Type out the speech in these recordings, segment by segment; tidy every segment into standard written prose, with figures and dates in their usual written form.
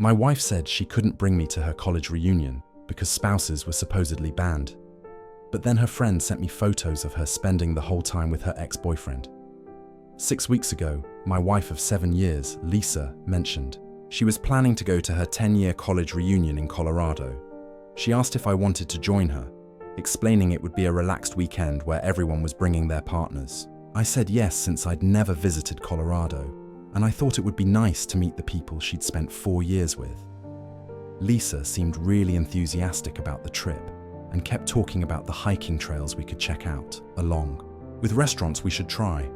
My wife said she couldn't bring me to her college reunion because spouses were supposedly banned. But then her friend sent me photos of her spending the whole time with her ex-boyfriend. 6 weeks ago, my wife of 7 years, Lisa, mentioned she was planning to go to her 10-year college reunion in Colorado. She asked if I wanted to join her, explaining it would be a relaxed weekend where everyone was bringing their partners. I said yes since I'd never visited Colorado, and I thought it would be nice to meet the people she'd spent 4 years with. Lisa seemed really enthusiastic about the trip and kept talking about the hiking trails we could check out, along with restaurants we should try.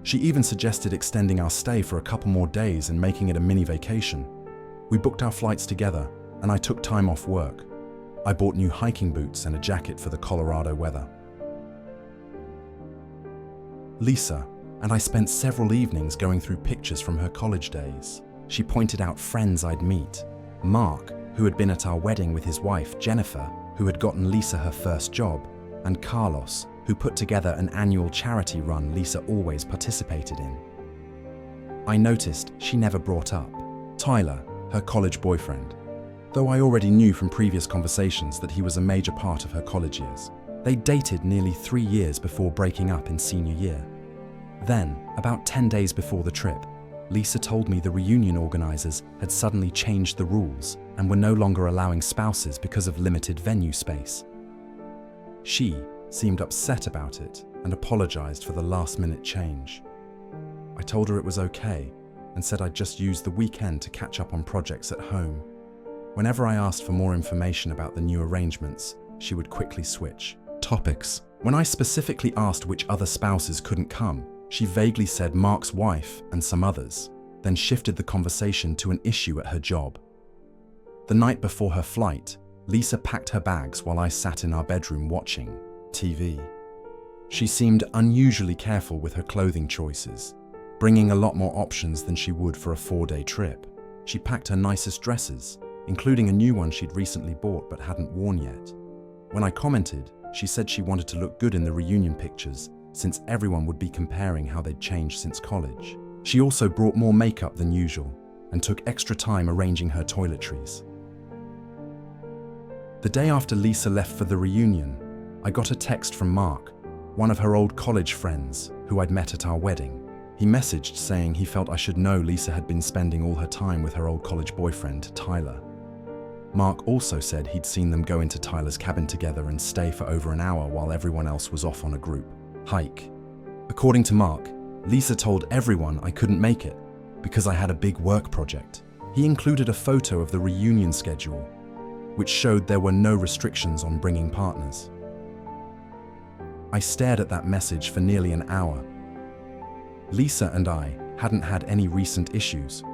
She even suggested extending our stay for a couple more days and making it a mini vacation. We booked our flights together, and I took time off work. I bought new hiking boots and a jacket for the Colorado weather. Lisa and I spent several evenings going through pictures from her college days. She pointed out friends I'd meet. Mark, who had been at our wedding with his wife, Jennifer, who had gotten Lisa her first job, and Carlos, who put together an annual charity run Lisa always participated in. I noticed she never brought up Tyler, her college boyfriend, though I already knew from previous conversations that he was a major part of her college years. They dated nearly 3 years before breaking up in senior year. Then, about 10 days before the trip, Lisa told me the reunion organizers had suddenly changed the rules and were no longer allowing spouses because of limited venue space. She seemed upset about it and apologized for the last-minute change. I told her it was okay and said I'd just use the weekend to catch up on projects at home. Whenever I asked for more information about the new arrangements, she would quickly switch topics. When I specifically asked which other spouses couldn't come, she vaguely said Mark's wife and some others, then shifted the conversation to an issue at her job. The night before her flight, Lisa packed her bags while I sat in our bedroom watching TV. She seemed unusually careful with her clothing choices, bringing a lot more options than she would for a 4-day trip. She packed her nicest dresses, including a new one she'd recently bought but hadn't worn yet. When I commented, she said she wanted to look good in the reunion pictures since everyone would be comparing how they'd changed since college. She also brought more makeup than usual and took extra time arranging her toiletries. The day after Lisa left for the reunion, I got a text from Mark, one of her old college friends who I'd met at our wedding. He messaged saying he felt I should know Lisa had been spending all her time with her old college boyfriend, Tyler. Mark also said he'd seen them go into Tyler's cabin together and stay for over an hour while everyone else was off on a group hike. According to Mark, Lisa told everyone I couldn't make it because I had a big work project. He included a photo of the reunion schedule, which showed there were no restrictions on bringing partners. I stared at that message for nearly an hour. Lisa and I hadn't had any recent issues.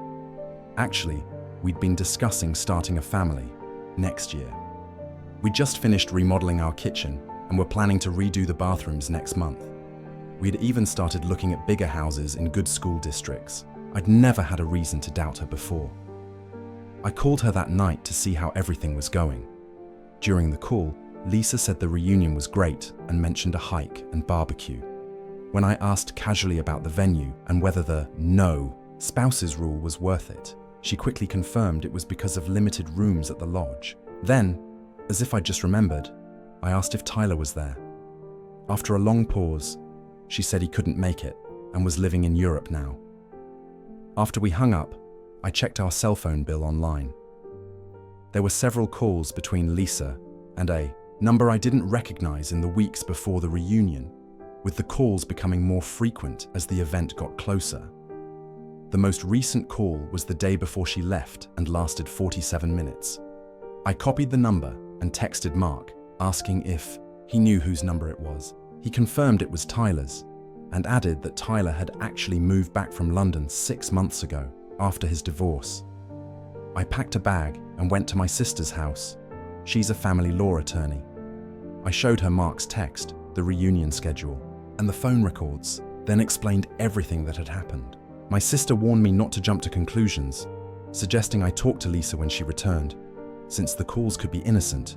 Actually, we'd been discussing starting a family next year. We just finished remodeling our kitchen and were planning to redo the bathrooms next month. We'd even started looking at bigger houses in good school districts. I'd never had a reason to doubt her before. I called her that night to see how everything was going. During the call, Lisa said the reunion was great and mentioned a hike and barbecue. When I asked casually about the venue and whether the no spouses rule was worth it, she quickly confirmed it was because of limited rooms at the lodge. Then, as if I just remembered, I asked if Tyler was there. After a long pause, she said he couldn't make it and was living in Europe now. After we hung up, I checked our cell phone bill online. There were several calls between Lisa and a number I didn't recognize in the weeks before the reunion, with the calls becoming more frequent as the event got closer. The most recent call was the day before she left and lasted 47 minutes. I copied the number and texted Mark, asking if he knew whose number it was. He confirmed it was Tyler's and added that Tyler had actually moved back from London 6 months ago after his divorce. I packed a bag and went to my sister's house. She's a family law attorney. I showed her Mark's text, the reunion schedule, and the phone records, then explained everything that had happened. My sister warned me not to jump to conclusions, suggesting I talk to Lisa when she returned, since the calls could be innocent.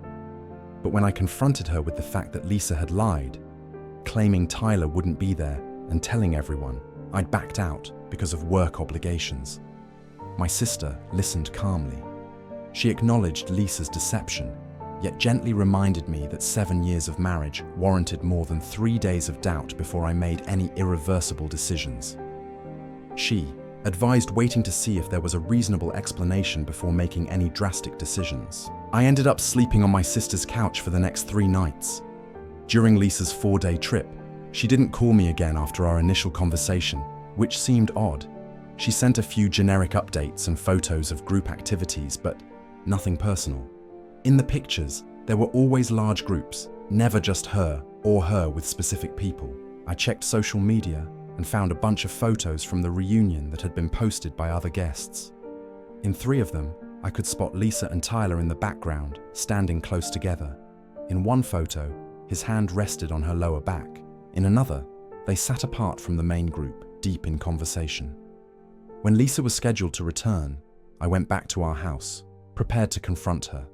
But when I confronted her with the fact that Lisa had lied, claiming Tyler wouldn't be there and telling everyone, I'd backed out because of work obligations. My sister listened calmly. She acknowledged Lisa's deception, yet gently reminded me that 7 years of marriage warranted more than 3 days of doubt before I made any irreversible decisions. She advised waiting to see if there was a reasonable explanation before making any drastic decisions. I ended up sleeping on my sister's couch for the next 3 nights. During Lisa's 4-day trip, she didn't call me again after our initial conversation, which seemed odd. She sent a few generic updates and photos of group activities, but nothing personal. In the pictures, there were always large groups, never just her or her with specific people. I checked social media and found a bunch of photos from the reunion that had been posted by other guests. In 3 of them, I could spot Lisa and Tyler in the background, standing close together. In one photo, his hand rested on her lower back. In another, they sat apart from the main group, deep in conversation. When Lisa was scheduled to return, I went back to our house, prepared to confront her.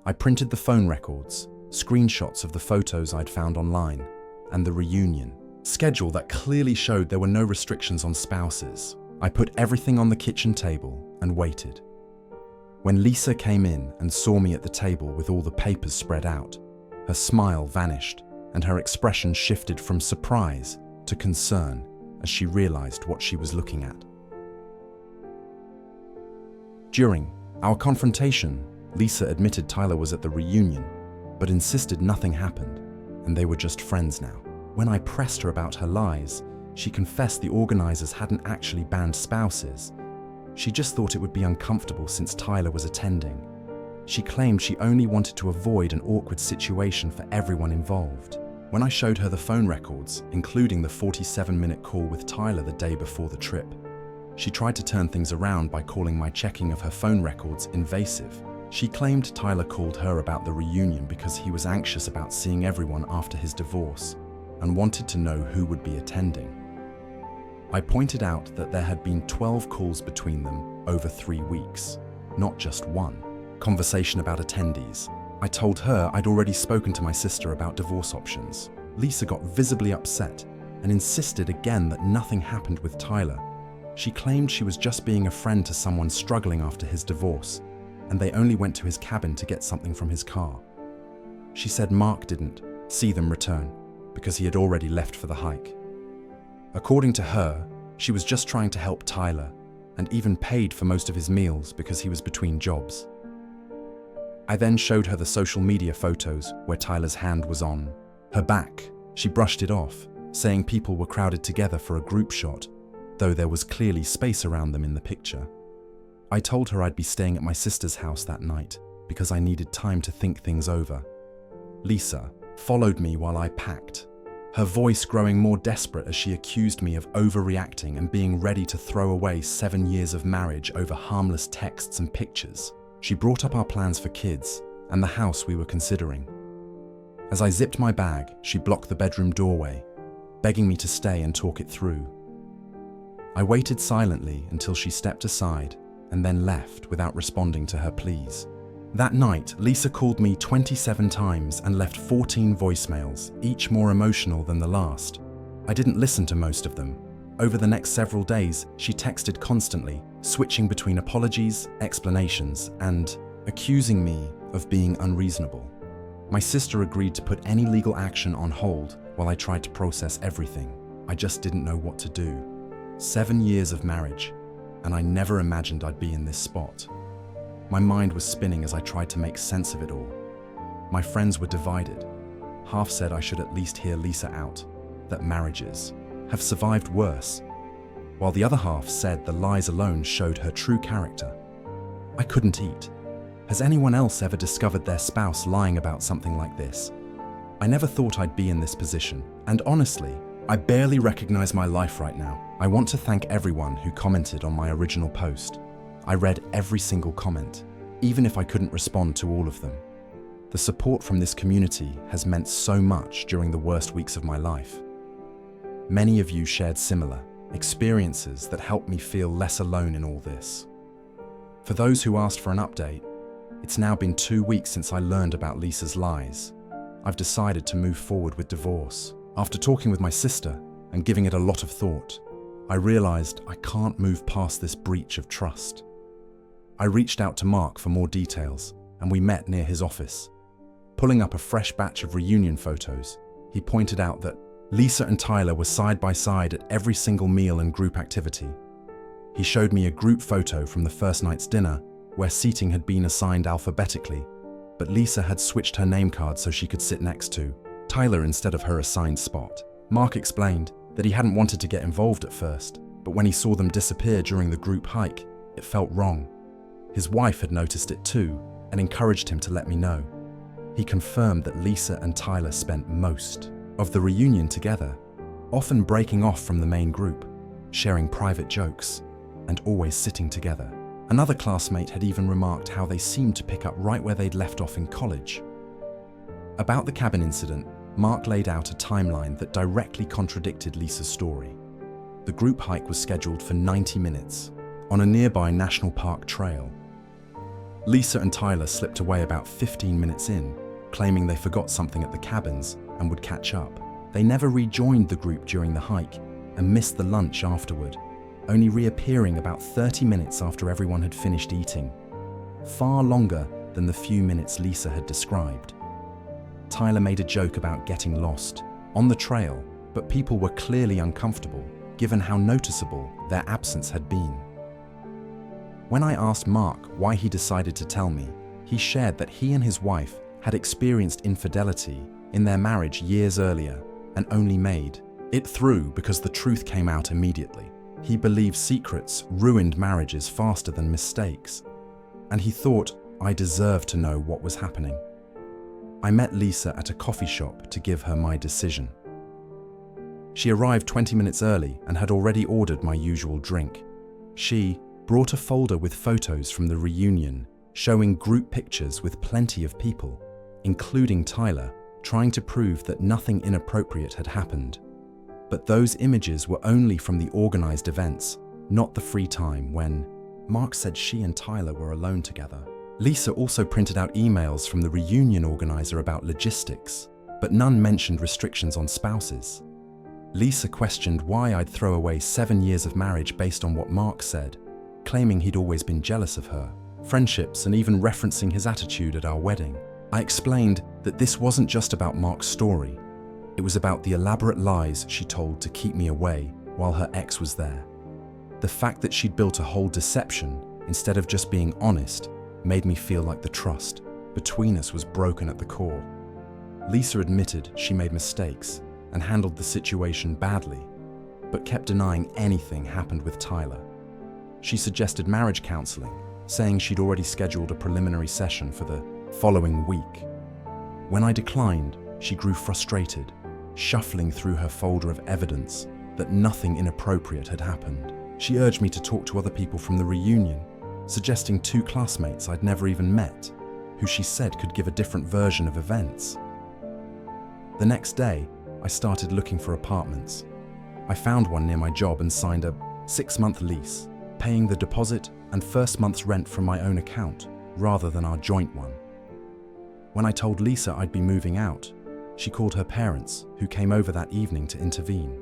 I printed the phone records, screenshots of the photos I'd found online, and the reunion schedule that clearly showed there were no restrictions on spouses. I put everything on the kitchen table and waited. When Lisa came in and saw me at the table with all the papers spread out, her smile vanished and her expression shifted from surprise to concern as she realized what she was looking at. During our confrontation, Lisa admitted Tyler was at the reunion, but insisted nothing happened and they were just friends now. When I pressed her about her lies, she confessed the organizers hadn't actually banned spouses. She just thought it would be uncomfortable since Tyler was attending. She claimed she only wanted to avoid an awkward situation for everyone involved. When I showed her the phone records, including the 47-minute call with Tyler the day before the trip, she tried to turn things around by calling my checking of her phone records invasive. She claimed Tyler called her about the reunion because he was anxious about seeing everyone after his divorce and wanted to know who would be attending. I pointed out that there had been 12 calls between them over 3 weeks, not just one. Conversation about attendees. I told her I'd already spoken to my sister about divorce options. Lisa got visibly upset and insisted again that nothing happened with Tyler. She claimed she was just being a friend to someone struggling after his divorce, and they only went to his cabin to get something from his car. She said Mark didn't see them return because he had already left for the hike. According to her, she was just trying to help Tyler and even paid for most of his meals because he was between jobs. I then showed her the social media photos where Tyler's hand was on her back. She brushed it off, saying people were crowded together for a group shot, though there was clearly space around them in the picture. I told her I'd be staying at my sister's house that night because I needed time to think things over. Lisa followed me while I packed, her voice growing more desperate as she accused me of overreacting and being ready to throw away 7 years of marriage over harmless texts and pictures. She brought up our plans for kids and the house we were considering. As I zipped my bag, she blocked the bedroom doorway, begging me to stay and talk it through. I waited silently until she stepped aside and then left without responding to her pleas. That night, Lisa called me 27 times and left 14 voicemails, each more emotional than the last. I didn't listen to most of them. Over the next several days, she texted constantly, switching between apologies, explanations, and accusing me of being unreasonable. My sister agreed to put any legal action on hold while I tried to process everything. I just didn't know what to do. 7 years of marriage, and I never imagined I'd be in this spot. My mind was spinning as I tried to make sense of it all. My friends were divided. Half said I should at least hear Lisa out, that marriages have survived worse, while the other half said the lies alone showed her true character. I couldn't eat. Has anyone else ever discovered their spouse lying about something like this? I never thought I'd be in this position, and honestly, I barely recognize my life right now. I want to thank everyone who commented on my original post. I read every single comment, even if I couldn't respond to all of them. The support from this community has meant so much during the worst weeks of my life. Many of you shared similar experiences that helped me feel less alone in all this. For those who asked for an update, it's now been 2 weeks since I learned about Lisa's lies. I've decided to move forward with divorce. After talking with my sister and giving it a lot of thought, I realized I can't move past this breach of trust. I reached out to Mark for more details, and we met near his office. Pulling up a fresh batch of reunion photos, he pointed out that Lisa and Tyler were side by side at every single meal and group activity. He showed me a group photo from the first night's dinner, where seating had been assigned alphabetically, but Lisa had switched her name card so she could sit next to Tyler instead of her assigned spot. Mark explained that he hadn't wanted to get involved at first, but when he saw them disappear during the group hike, it felt wrong. His wife had noticed it too and encouraged him to let me know. He confirmed that Lisa and Tyler spent most of the reunion together, often breaking off from the main group, sharing private jokes, and always sitting together. Another classmate had even remarked how they seemed to pick up right where they'd left off in college. About the cabin incident, Mark laid out a timeline that directly contradicted Lisa's story. The group hike was scheduled for 90 minutes on a nearby national park trail. Lisa and Tyler slipped away about 15 minutes in, claiming they forgot something at the cabins and would catch up. They never rejoined the group during the hike and missed the lunch afterward, only reappearing about 30 minutes after everyone had finished eating, far longer than the few minutes Lisa had described. Tyler made a joke about getting lost on the trail, but people were clearly uncomfortable given how noticeable their absence had been. When I asked Mark why he decided to tell me, he shared that he and his wife had experienced infidelity in their marriage years earlier and only made it through because the truth came out immediately. He believed secrets ruined marriages faster than mistakes, and he thought I deserved to know what was happening. I met Lisa at a coffee shop to give her my decision. She arrived 20 minutes early and had already ordered my usual drink. She brought a folder with photos from the reunion, showing group pictures with plenty of people, including Tyler, trying to prove that nothing inappropriate had happened. But those images were only from the organized events, not the free time when Mark said she and Tyler were alone together. Lisa also printed out emails from the reunion organizer about logistics, but none mentioned restrictions on spouses. Lisa questioned why I'd throw away 7 years of marriage based on what Mark said, claiming he'd always been jealous of her friendships and even referencing his attitude at our wedding. I explained that this wasn't just about Mark's story. It was about the elaborate lies she told to keep me away while her ex was there. The fact that she'd built a whole deception instead of just being honest made me feel like the trust between us was broken at the core. Lisa admitted she made mistakes and handled the situation badly, but kept denying anything happened with Tyler. She suggested marriage counseling, saying she'd already scheduled a preliminary session for the following week. When I declined, she grew frustrated, shuffling through her folder of evidence that nothing inappropriate had happened. She urged me to talk to other people from the reunion, suggesting 2 classmates I'd never even met, who she said could give a different version of events. The next day, I started looking for apartments. I found one near my job and signed a 6-month lease, paying the deposit and first month's rent from my own account, rather than our joint one. When I told Lisa I'd be moving out, she called her parents, who came over that evening to intervene.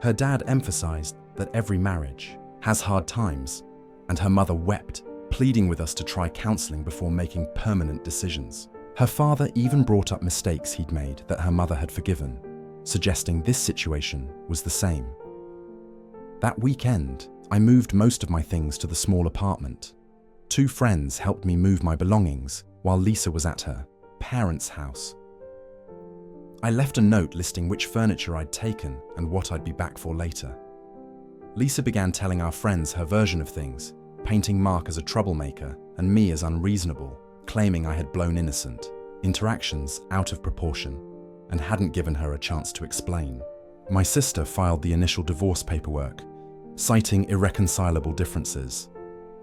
Her dad emphasized that every marriage has hard times, and her mother wept, pleading with us to try counseling before making permanent decisions. Her father even brought up mistakes he'd made that her mother had forgiven, suggesting this situation was the same. That weekend, I moved most of my things to the small apartment. 2 friends helped me move my belongings while Lisa was at her parents' house. I left a note listing which furniture I'd taken and what I'd be back for later. Lisa began telling our friends her version of things, painting Mark as a troublemaker and me as unreasonable, claiming I had blown innocent, interactions out of proportion, and hadn't given her a chance to explain. My sister filed the initial divorce paperwork, citing irreconcilable differences.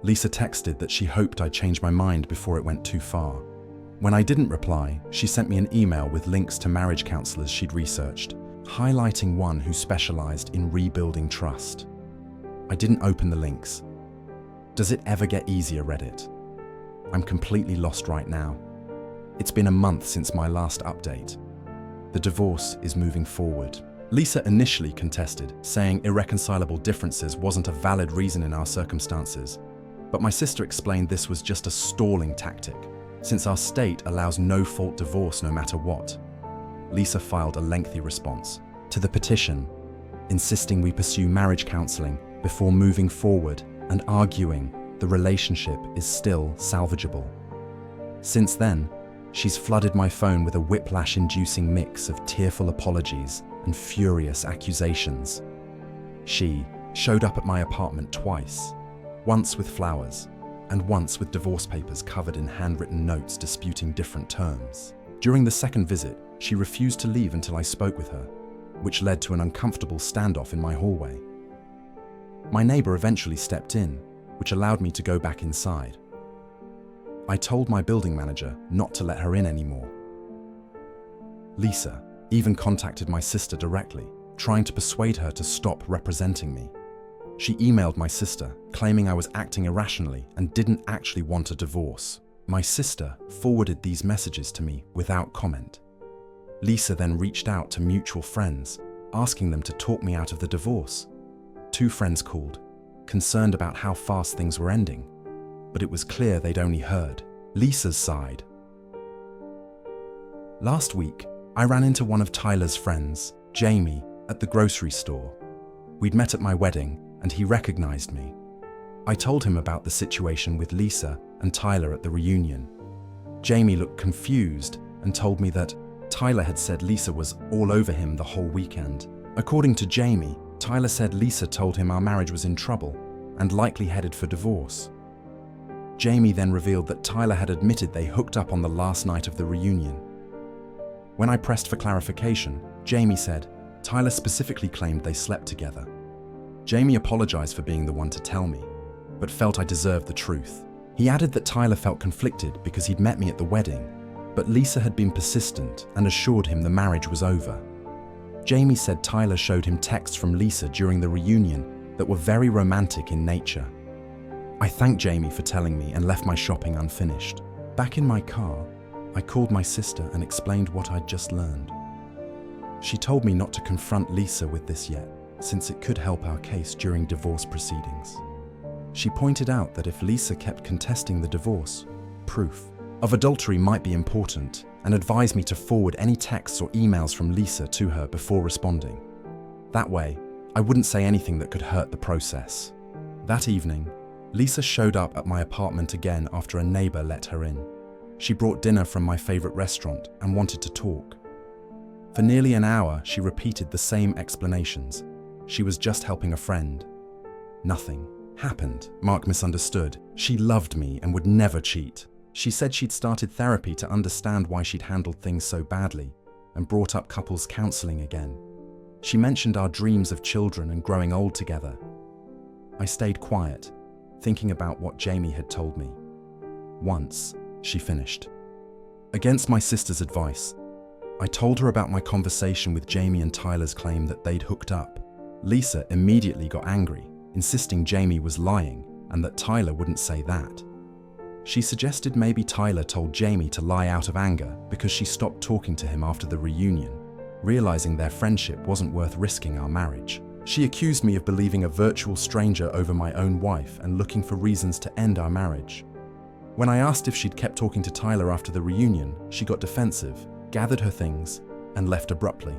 Lisa texted that she hoped I'd change my mind before it went too far. When I didn't reply, she sent me an email with links to marriage counselors she'd researched, highlighting one who specialized in rebuilding trust. I didn't open the links. Does it ever get easier, Reddit? I'm completely lost right now. It's been a month since my last update. The divorce is moving forward. Lisa initially contested, saying irreconcilable differences wasn't a valid reason in our circumstances, But my sister explained this was just a stalling tactic, since our state allows no-fault divorce no matter what. Lisa filed a lengthy response to the petition, insisting we pursue marriage counseling before moving forward and arguing the relationship is still salvageable. Since then, she's flooded my phone with a whiplash-inducing mix of tearful apologies and furious accusations. She showed up at my apartment twice, once with flowers and once with divorce papers covered in handwritten notes disputing different terms. During the second visit, she refused to leave until I spoke with her, which led to an uncomfortable standoff in my hallway. My neighbor eventually stepped in, which allowed me to go back inside. I told my building manager not to let her in anymore. Lisa even contacted my sister directly, trying to persuade her to stop representing me. She emailed my sister, claiming I was acting irrationally and didn't actually want a divorce. My sister forwarded these messages to me without comment. Lisa then reached out to mutual friends, asking them to talk me out of the divorce. 2 friends called, concerned about how fast things were ending, but it was clear they'd only heard Lisa's side. Last week, I ran into one of Tyler's friends, Jamie, at the grocery store. We'd met at my wedding, and he recognized me. I told him about the situation with Lisa and Tyler at the reunion. Jamie looked confused and told me that Tyler had said Lisa was all over him the whole weekend. According to Jamie, Tyler said Lisa told him our marriage was in trouble and likely headed for divorce. Jamie then revealed that Tyler had admitted they hooked up on the last night of the reunion. When I pressed for clarification, Jamie said Tyler specifically claimed they slept together. Jamie apologized for being the one to tell me, but felt I deserved the truth. He added that Tyler felt conflicted because he'd met me at the wedding, but Lisa had been persistent and assured him the marriage was over. Jamie said Tyler showed him texts from Lisa during the reunion that were very romantic in nature. I thanked Jamie for telling me and left my shopping unfinished. Back in my car, I called my sister and explained what I'd just learned. She told me not to confront Lisa with this yet, since it could help our case during divorce proceedings. She pointed out that if Lisa kept contesting the divorce, proof of adultery might be important, and advised me to forward any texts or emails from Lisa to her before responding. That way, I wouldn't say anything that could hurt the process. That evening, Lisa showed up at my apartment again after a neighbor let her in. She brought dinner from my favorite restaurant and wanted to talk. For nearly an hour, she repeated the same explanations. She was just helping a friend. Nothing happened. Mark misunderstood. She loved me and would never cheat. She said she'd started therapy to understand why she'd handled things so badly and brought up couples counseling again. She mentioned our dreams of children and growing old together. I stayed quiet, thinking about what Jamie had told me. Once, she finished. Against my sister's advice, I told her about my conversation with Jamie and Tyler's claim that they'd hooked up. Lisa immediately got angry, insisting Jamie was lying and that Tyler wouldn't say that. She suggested maybe Tyler told Jamie to lie out of anger because she stopped talking to him after the reunion, realizing their friendship wasn't worth risking our marriage. She accused me of believing a virtual stranger over my own wife and looking for reasons to end our marriage. When I asked if she'd kept talking to Tyler after the reunion, she got defensive, gathered her things, and left abruptly,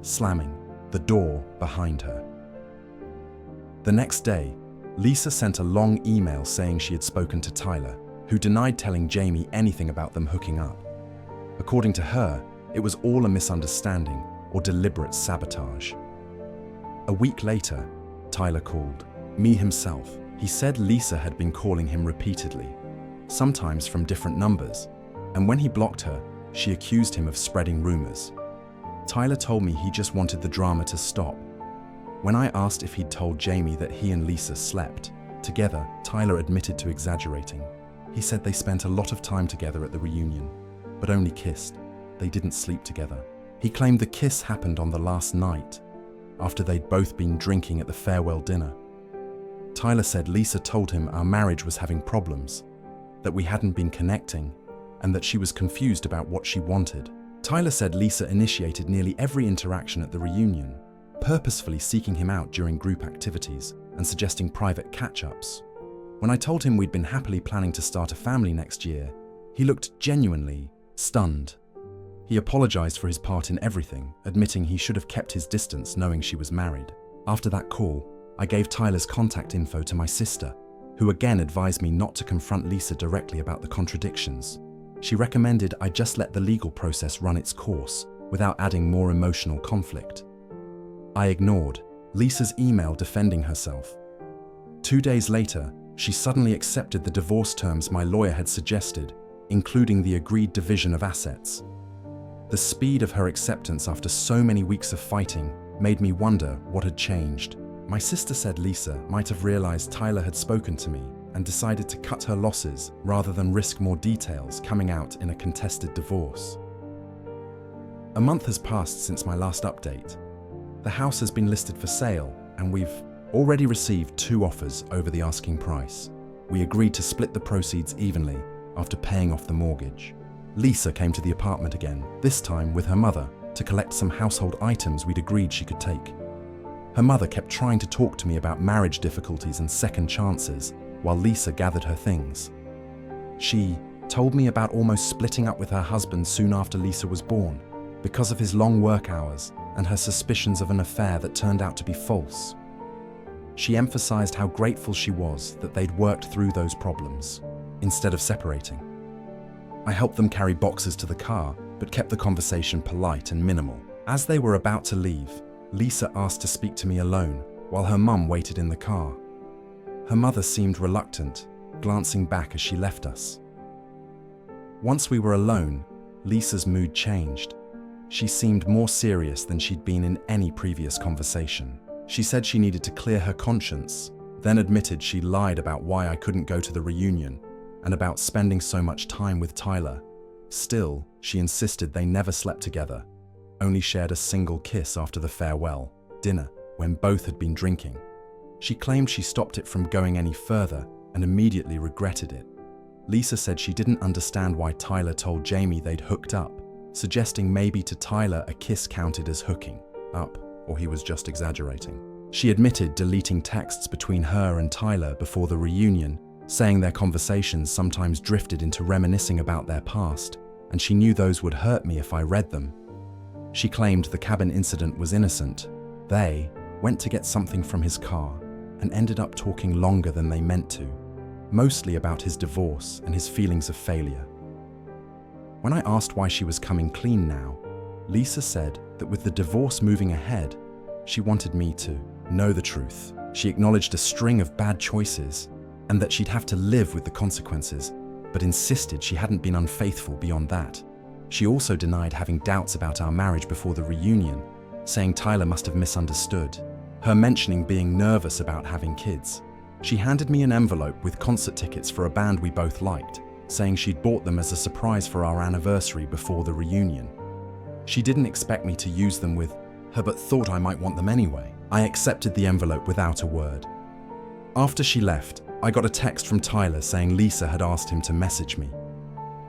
slamming the door behind her. The next day, Lisa sent a long email saying she had spoken to Tyler, who denied telling Jamie anything about them hooking up. According to her, it was all a misunderstanding or deliberate sabotage. A week later, Tyler called me himself. He said Lisa had been calling him repeatedly, sometimes from different numbers, and when he blocked her, she accused him of spreading rumors. Tyler told me he just wanted the drama to stop. When I asked if he'd told Jamie that he and Lisa slept together, Tyler admitted to exaggerating. He said they spent a lot of time together at the reunion, but only kissed. They didn't sleep together. He claimed the kiss happened on the last night, after they'd both been drinking at the farewell dinner. Tyler said Lisa told him our marriage was having problems, that we hadn't been connecting, and that she was confused about what she wanted. Tyler said Lisa initiated nearly every interaction at the reunion, purposefully seeking him out during group activities and suggesting private catch-ups. When I told him we'd been happily planning to start a family next year, he looked genuinely stunned. He apologized for his part in everything, admitting he should have kept his distance knowing she was married. After that call, I gave Tyler's contact info to my sister, who again advised me not to confront Lisa directly about the contradictions. She recommended I just let the legal process run its course without adding more emotional conflict. I ignored Lisa's email defending herself. 2 days later, she suddenly accepted the divorce terms my lawyer had suggested, including the agreed division of assets. The speed of her acceptance after so many weeks of fighting made me wonder what had changed. My sister said Lisa might have realized Tyler had spoken to me and decided to cut her losses rather than risk more details coming out in a contested divorce. A month has passed since my last update. The house has been listed for sale, and we've already received 2 offers over the asking price. We agreed to split the proceeds evenly after paying off the mortgage. Lisa came to the apartment again, this time with her mother, to collect some household items we'd agreed she could take. Her mother kept trying to talk to me about marriage difficulties and second chances while Lisa gathered her things. She told me about almost splitting up with her husband soon after Lisa was born because of his long work hours and her suspicions of an affair that turned out to be false. She emphasized how grateful she was that they'd worked through those problems instead of separating. I helped them carry boxes to the car, but kept the conversation polite and minimal. As they were about to leave, Lisa asked to speak to me alone while her mum waited in the car. Her mother seemed reluctant, glancing back as she left us. Once we were alone, Lisa's mood changed. She seemed more serious than she'd been in any previous conversation. She said she needed to clear her conscience, then admitted she lied about why I couldn't go to the reunion and about spending so much time with Tyler. Still, she insisted they never slept together, only shared a single kiss after the farewell dinner when both had been drinking. She claimed she stopped it from going any further and immediately regretted it. Lisa said she didn't understand why Tyler told Jamie they'd hooked up, suggesting maybe to Tyler a kiss counted as hooking up, or he was just exaggerating. She admitted deleting texts between her and Tyler before the reunion, saying their conversations sometimes drifted into reminiscing about their past, and she knew those would hurt me if I read them. She claimed the cabin incident was innocent. They went to get something from his car and ended up talking longer than they meant to, mostly about his divorce and his feelings of failure. When I asked why she was coming clean now, Lisa said that with the divorce moving ahead, she wanted me to know the truth. She acknowledged a string of bad choices and that she'd have to live with the consequences, but insisted she hadn't been unfaithful beyond that. She also denied having doubts about our marriage before the reunion, saying Tyler must have misunderstood her mentioning being nervous about having kids. She handed me an envelope with concert tickets for a band we both liked, saying she'd bought them as a surprise for our anniversary before the reunion. She didn't expect me to use them with her but thought I might want them anyway. I accepted the envelope without a word. After she left, I got a text from Tyler saying Lisa had asked him to message me.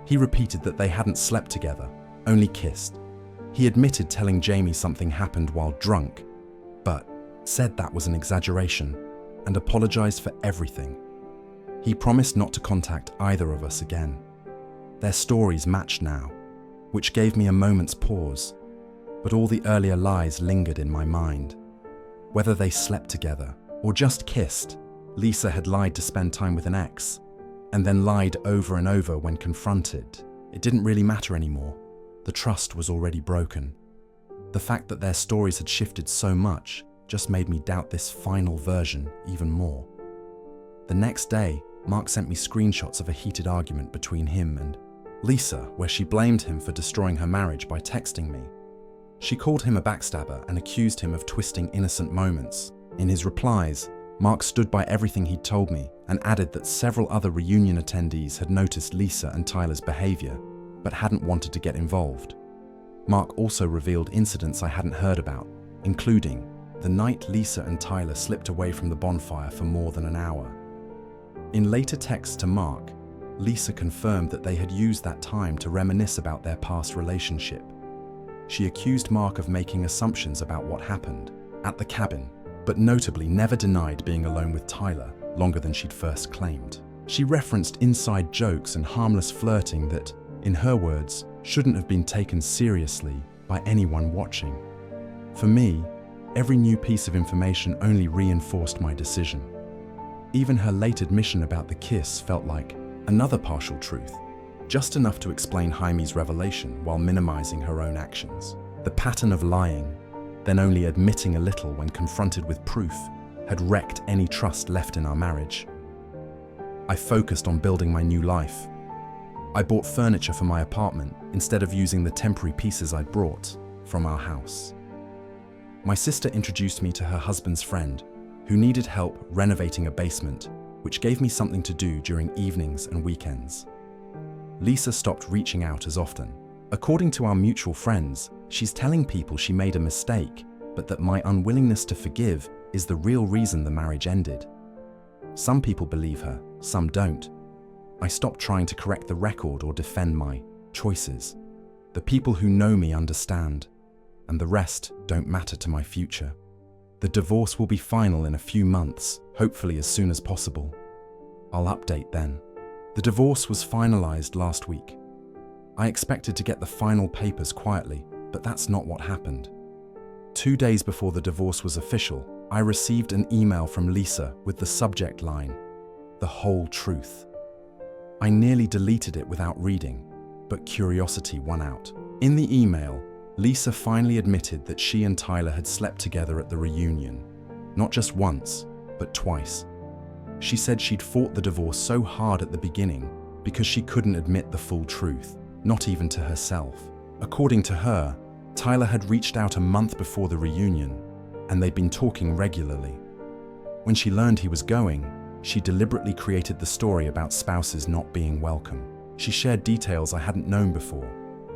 He repeated that they hadn't slept together, only kissed. He admitted telling Jamie something happened while drunk, but said that was an exaggeration and apologized for everything. He promised not to contact either of us again. Their stories matched now, which gave me a moment's pause, but all the earlier lies lingered in my mind. Whether they slept together or just kissed, Lisa had lied to spend time with an ex, and then lied over and over when confronted. It didn't really matter anymore. The trust was already broken. The fact that their stories had shifted so much just made me doubt this final version even more. The next day, Mark sent me screenshots of a heated argument between him and Lisa, where she blamed him for destroying her marriage by texting me. She called him a backstabber and accused him of twisting innocent moments. In his replies, Mark stood by everything he'd told me and added that several other reunion attendees had noticed Lisa and Tyler's behavior, but hadn't wanted to get involved. Mark also revealed incidents I hadn't heard about, including the night Lisa and Tyler slipped away from the bonfire for more than an hour. In later texts to Mark, Lisa confirmed that they had used that time to reminisce about their past relationship. She accused Mark of making assumptions about what happened at the cabin, but notably never denied being alone with Tyler. longer than she'd first claimed. She referenced inside jokes and harmless flirting that, in her words, shouldn't have been taken seriously by anyone watching. For me, every new piece of information only reinforced my decision. Even her late admission about the kiss felt like another partial truth, just enough to explain Jaime's revelation while minimizing her own actions. The pattern of lying, then only admitting a little when confronted with proof, had wrecked any trust left in our marriage. I focused on building my new life. I bought furniture for my apartment instead of using the temporary pieces I'd brought from our house. My sister introduced me to her husband's friend, who needed help renovating a basement, which gave me something to do during evenings and weekends. Lisa stopped reaching out as often. According to our mutual friends, she's telling people she made a mistake, but that my unwillingness to forgive is the real reason the marriage ended. Some people believe her, some don't. I stopped trying to correct the record or defend my choices. The people who know me understand, and the rest don't matter to my future. The divorce will be final in a few months, hopefully as soon as possible. I'll update then. The divorce was finalized last week. I expected to get the final papers quietly, but that's not what happened. 2 days before the divorce was official, I received an email from Lisa with the subject line, "The whole truth." I nearly deleted it without reading, but curiosity won out. In the email, Lisa finally admitted that she and Tyler had slept together at the reunion, not just once, but twice. She said she'd fought the divorce so hard at the beginning because she couldn't admit the full truth, not even to herself. According to her, Tyler had reached out a month before the reunion, and they'd been talking regularly. When she learned he was going, she deliberately created the story about spouses not being welcome. She shared details I hadn't known before.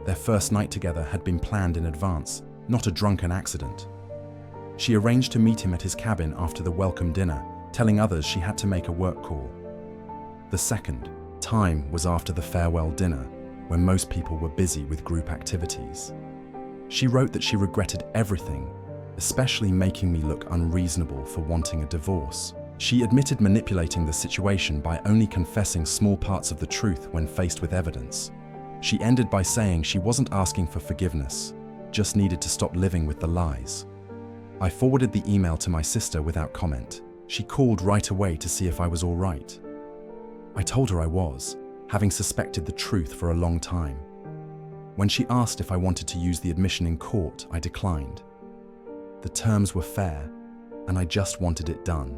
Their first night together had been planned in advance, not a drunken accident. She arranged to meet him at his cabin after the welcome dinner, telling others she had to make a work call. The second time was after the farewell dinner, when most people were busy with group activities. She wrote that she regretted everything, especially making me look unreasonable for wanting a divorce. She admitted manipulating the situation by only confessing small parts of the truth when faced with evidence. She ended by saying she wasn't asking for forgiveness, just needed to stop living with the lies. I forwarded the email to my sister without comment. She called right away to see if I was all right. I told her I was, having suspected the truth for a long time. When she asked if I wanted to use the admission in court, I declined. The terms were fair, and I just wanted it done.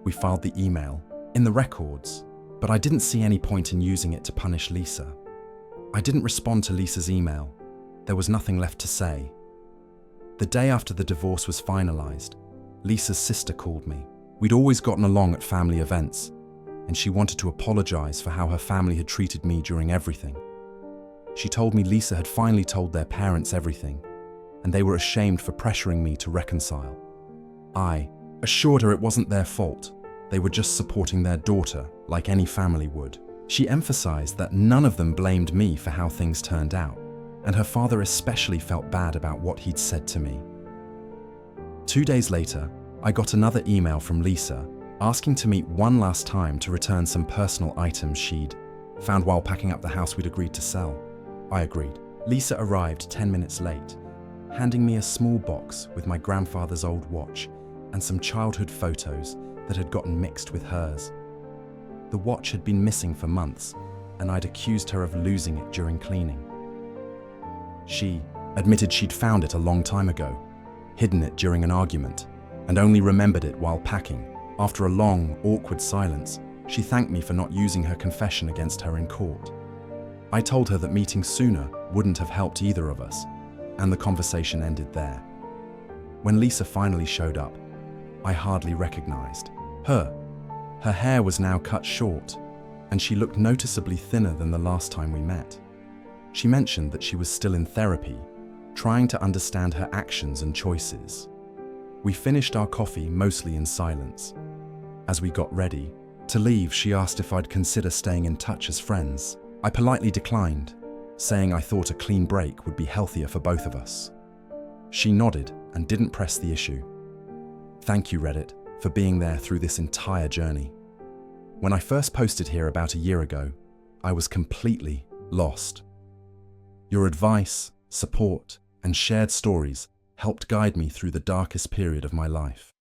We filed the email in the records, but I didn't see any point in using it to punish Lisa. I didn't respond to Lisa's email. There was nothing left to say. The day after the divorce was finalized, Lisa's sister called me. We'd always gotten along at family events, and she wanted to apologize for how her family had treated me during everything. She told me Lisa had finally told their parents everything, and they were ashamed for pressuring me to reconcile. I assured her it wasn't their fault. They were just supporting their daughter, like any family would. She emphasized that none of them blamed me for how things turned out, and her father especially felt bad about what he'd said to me. 2 days later, I got another email from Lisa asking to meet one last time to return some personal items she'd found while packing up the house we'd agreed to sell. I agreed. Lisa arrived 10 minutes late, handing me a small box with my grandfather's old watch and some childhood photos that had gotten mixed with hers. The watch had been missing for months, and I'd accused her of losing it during cleaning. She admitted she'd found it a long time ago, hidden it during an argument, and only remembered it while packing. After a long, awkward silence, she thanked me for not using her confession against her in court. I told her that meeting sooner wouldn't have helped either of us, and the conversation ended there. When Lisa finally showed up, I hardly recognized her. Her hair was now cut short, and she looked noticeably thinner than the last time we met. She mentioned that she was still in therapy, trying to understand her actions and choices. We finished our coffee mostly in silence. As we got ready to leave, she asked if I'd consider staying in touch as friends. I politely declined, saying I thought a clean break would be healthier for both of us. She nodded and didn't press the issue. Thank you, Reddit, for being there through this entire journey. When I first posted here about a year ago, I was completely lost. Your advice, support, and shared stories helped guide me through the darkest period of my life.